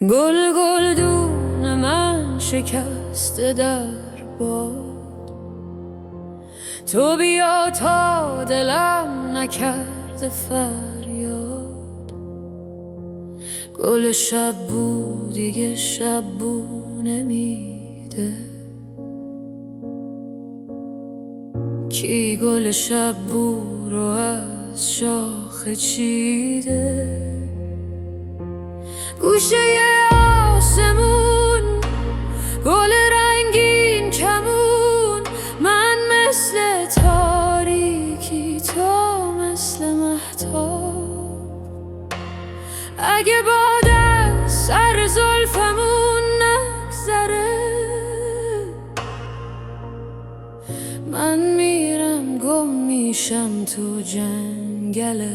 گل گلدون من شکسته در باد، تو بیا تا دلم نکرده فریاد. گل شب بو دیگه شب بو نمیده، کی گل شب بو رو از شاخه چیده. گوشه آسمون گل رنگین کمون، من مثل تاریکی تو مثل مهتاب. اگه باد از سر زلفمون نگذره، من میرم گم میشم تو جنگل